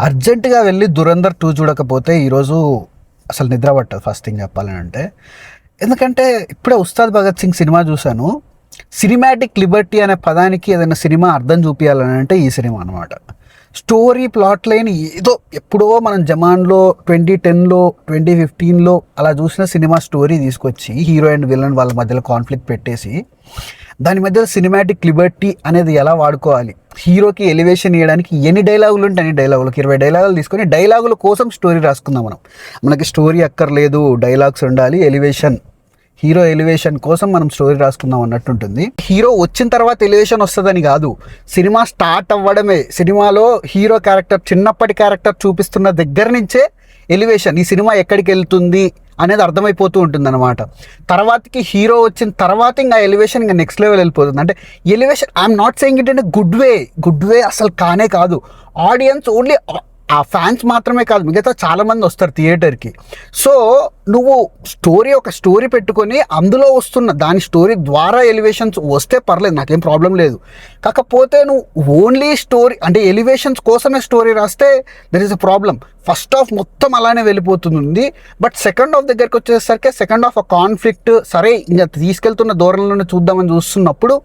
అర్జెంటుగా వెళ్ళి 'దురంధర్ 2' చూడకపోతే ఈరోజు అసలు నిద్ర పట్టదు ఫస్ట్ థింగ్ చెప్పాలని అంటే. ఎందుకంటే ఇప్పుడే 'ఉస్తాద్ భగత్ సింగ్' సినిమా చూశాను. సినిమాటిక్ లిబర్టీ అనే పదానికి ఏదైనా సినిమా అర్థం చూపించాలని అంటే ఈ సినిమా అనమాట. స్టోరీ ప్లాట్ లైన్ ఏదో ఎప్పుడో మనం జమాన్లో 2010లో 2015లో అలా చూసిన సినిమా స్టోరీ తీసుకొచ్చి హీరో అండ్ విలన్ వాళ్ళ మధ్యలో కాన్ఫ్లిక్ట్ పెట్టేసి దాని మధ్య సినిమాటిక్ లిబర్టీ అనేది ఎలా వాడుకోవాలి, హీరోకి ఎలివేషన్ ఇవ్వడానికి ఎన్ని డైలాగులు ఉంటే అన్ని డైలాగులకు 20 డైలాగులు తీసుకొని డైలాగుల కోసం స్టోరీ రాసుకుందాం మనకి స్టోరీ అక్కర్లేదు, డైలాగ్స్ ఉండాలి, హీరో ఎలివేషన్ కోసం మనం స్టోరీ రాసుకుందాం అన్నట్టుంటుంది. హీరో వచ్చిన తర్వాత ఎలివేషన్ వస్తుందని కాదు, సినిమా స్టార్ట్ అవ్వడమే, సినిమాలో హీరో క్యారెక్టర్ చిన్నప్పటి క్యారెక్టర్ చూపిస్తున్న దగ్గర నుంచే ఎలివేషన్, ఈ సినిమా ఎక్కడికి వెళ్తుంది అనేది అర్థమైపోతూ ఉంటుంది అనమాట. తర్వాతకి హీరో వచ్చిన తర్వాత ఇంకా ఎలివేషన్ ఇంకా నెక్స్ట్ లెవెల్ వెళ్ళిపోతుంది. అంటే elevation I'm not saying it in good way అసలు కానే కాదు. ఆడియన్స్ ఓన్లీ ఆ ఫ్యాన్స్ మాత్రమే కాదు, మిగతా చాలామంది వస్తారు థియేటర్కి. సో నువ్వు ఒక స్టోరీ పెట్టుకొని అందులో వస్తున్న దాని స్టోరీ ద్వారా ఎలివేషన్స్ వస్తే పర్లేదు, నాకేం ప్రాబ్లం లేదు. కాకపోతే నువ్వు ఓన్లీ స్టోరీ అంటే ఎలివేషన్స్ కోసమే స్టోరీ రాస్తే there is a problem. First half మొత్తం అలానే వెళ్ళిపోతుంది. బట్ సెకండ్ హాఫ్ దగ్గరికి వచ్చేసరికి సెకండ్ హాఫ్ ఆ కాన్ఫ్లిక్ట్ సరే ఇంకా తీసుకెళ్తున్న దూరంలోనే చూద్దామని చూస్తున్నప్పుడు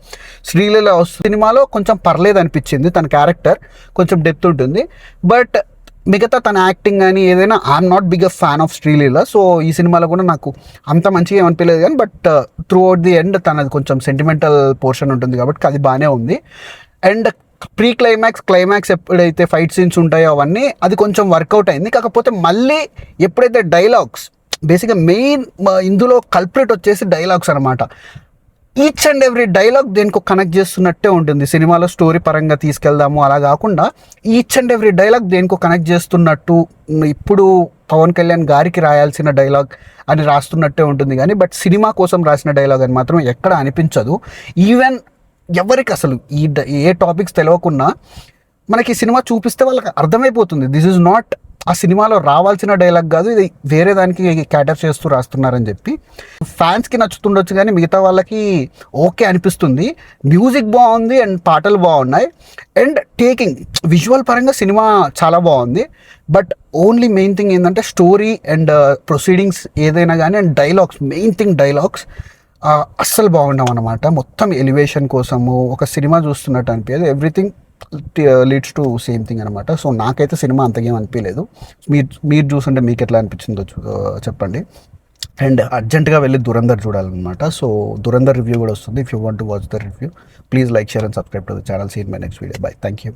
శ్రీలీల సినిమాలో కొంచెం పర్లేదు అనిపించింది. తన క్యారెక్టర్ కొంచెం డెప్త్ ఉంటుంది. బట్ మిగతా తన యాక్టింగ్ కానీ ఏదైనా I'm not big fan of Sreeleela. So ఈ సినిమాలో కూడా నాకు అంత మంచిగా ఏమనిపించలేదు. కానీ but throughout the end తనది కొంచెం సెంటిమెంటల్ పోర్షన్ ఉంటుంది కాబట్టి అది బాగానే ఉంది. అండ్ ప్రీ క్లైమాక్స్ ఎప్పుడైతే ఫైట్ సీన్స్ ఉంటాయో అవన్నీ అది కొంచెం వర్కౌట్ అయింది. కాకపోతే మళ్ళీ ఎప్పుడైతే డైలాగ్స్ బేసిక్గా మెయిన్ ఇందులో కల్ప్రిట్ వచ్చేసి డైలాగ్స్ అనమాట. ఈచ్ అండ్ ఎవ్రీ డైలాగ్ దేనికో కనెక్ట్ చేస్తున్నట్టే ఉంటుంది. సినిమాలో స్టోరీ పరంగా తీసుకెళ్దాము అలా కాకుండా ఈచ్ అండ్ ఎవ్రీ డైలాగ్ దేనికో కనెక్ట్ చేస్తున్నట్టు, ఇప్పుడు పవన్ కళ్యాణ్ గారికి రాయాల్సిన డైలాగ్ అని రాస్తున్నట్టే ఉంటుంది. కానీ బట్ సినిమా కోసం రాసిన డైలాగ్ అని మాత్రం ఎక్కడ అనిపించదు. ఈవెన్ ఎవరికి అసలు ఏ టాపిక్స్ తెలియకున్నా మనకి సినిమా చూపిస్తే వాళ్ళకి అర్థమైపోతుంది దిస్ ఈజ్ నాట్ ఆ సినిమాలో రావాల్సిన డైలాగ్ కాదు, ఇది వేరే దానికి క్యాటర్ చేస్తూ రాస్తున్నారని చెప్పి. ఫ్యాన్స్కి నచ్చుతుండొచ్చు కానీ మిగతా వాళ్ళకి ఓకే అనిపిస్తుంది. మ్యూజిక్ బాగుంది అండ్ పాటలు బాగున్నాయి. అండ్ విజువల్ పరంగా సినిమా చాలా బాగుంది. బట్ ఓన్లీ మెయిన్ థింగ్ ఏంటంటే స్టోరీ అండ్ ప్రొసీడింగ్స్ ఏదైనా కానీ అండ్ మెయిన్ థింగ్ డైలాగ్స్ అస్సలు బాగుండవు అనమాట. మొత్తం ఎలివేషన్ కోసము ఒక సినిమా చూస్తున్నట్టు అనిపించదు. Everything leads to same thing అనమాట. సో నాకైతే సినిమా అంతగేం అనిపించలేదు. మీరు చూస్తుంటే మీకు ఎట్లా అనిపించిందో చెప్పండి. అండ్ అర్జెంటుగా వెళ్ళి 'దురంధర్' చూడాలన్నమాట. సో 'దురంధర్' రివ్యూ కూడా వస్తుంది. If you want to watch the review please like, share and subscribe to the channel. See in my next video. Bye. Thank you.